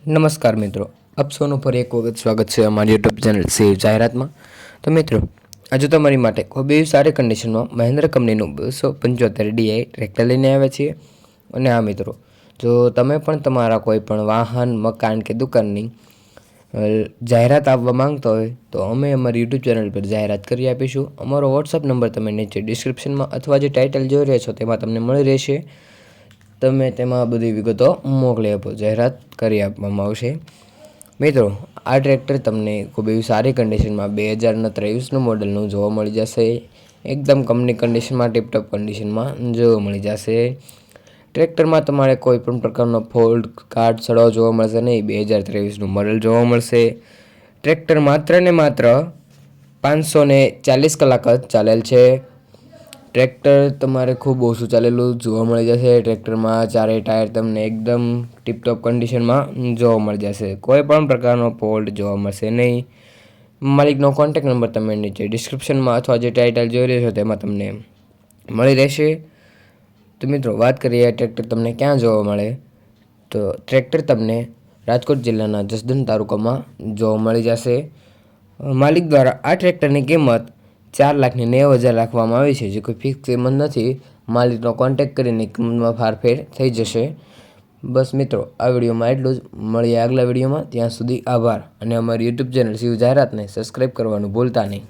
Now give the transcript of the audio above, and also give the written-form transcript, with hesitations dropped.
નમસ્કાર મિત્રો, આપ સૌનું ફરી એક વખત સ્વાગત છે અમારી યુટ્યુબ ચેનલ સેવ જાહેરાતમાં। તો મિત્રો, આજે તમારી માટે ખૂબ એવી સારી કન્ડિશનમાં મહિન્દ્રા કંપનીનું 275 DI ટ્રેક્ટર લઈને આવ્યા છીએ। અને આ મિત્રો, જો તમે પણ તમારા કોઈ પણ વાહન, મકાન કે દુકાનની જાહેરાત આપવા માંગતા હોય તો અમે અમારી યુટ્યુબ ચેનલ પર જાહેરાત કરી આપીશું। અમારો વોટ્સઅપ નંબર તમે નીચે ડિસ્ક્રિપ્શનમાં અથવા જે ટાઇટલ જોઈ રહ્યા છો તેમાં તમને મળી રહેશે। તમે તેમાં બધી વિગતો મોકલી આપો, જાહેરાત કરી આપવામાં આવશે। મિત્રો, આ ટ્રેક્ટર તમને ખૂબ એવી સારી કન્ડિશનમાં 2023નું મોડલનું જોવા મળી જશે। એકદમ કંપની કન્ડિશનમાં, ટીપટોપ કન્ડિશનમાં જોવા મળી જશે। ટ્રેક્ટરમાં તમારે કોઈ પણ પ્રકારનો ફોલ્ટ, કાટ, સડો જોવા મળશે નહીં। 2023નું મોડલ જોવા મળશે। ટ્રેક્ટર માત્ર ને માત્ર 540 કલાક જ ચાલેલ છે। ટ્રેક્ટર તમારે ખૂબ ઓછું ચાલેલું જોવા મળી જશે। ટ્રેક્ટરમાં ચારેય ટાયર તમને એકદમ ટીપટોપ કન્ડિશનમાં જોવા મળી જશે। કોઈ પણ પ્રકારનો ફોલ્ટ જોવા મળશે નહીં। માલિકનો કોન્ટેક્ટ નંબર તમે નીચે ડિસ્ક્રિપ્શનમાં અથવા જે ટાઇટલ જોઈ રહ્યો છો તેમાં તમને મળી રહેશે। તો મિત્રો, વાત કરીએ ટ્રેક્ટર તમને ક્યાં જોવા મળે, તો ટ્રેક્ટર તમને રાજકોટ જિલ્લાના જસદણ તાલુકામાં જોવા મળી જશે। માલિક દ્વારા આ ટ્રેક્ટરની કિંમત 4,90,000 રાખવામાં આવી છે, જે કોઈ ફિક્સ કિંમત નથી। માલિકનો કોન્ટેક્ટ કરીને કિંમતમાં ફારફેર થઈ જશે। બસ મિત્રો, આ વિડીયોમાં એટલું જ। મળીએ આગલા વિડીયોમાં, ત્યાં સુધી આભાર। અને અમારી યુટ્યુબ ચેનલ શિવ જાહેરાતને સબસ્ક્રાઈબ કરવાનું ભૂલતા નહીં।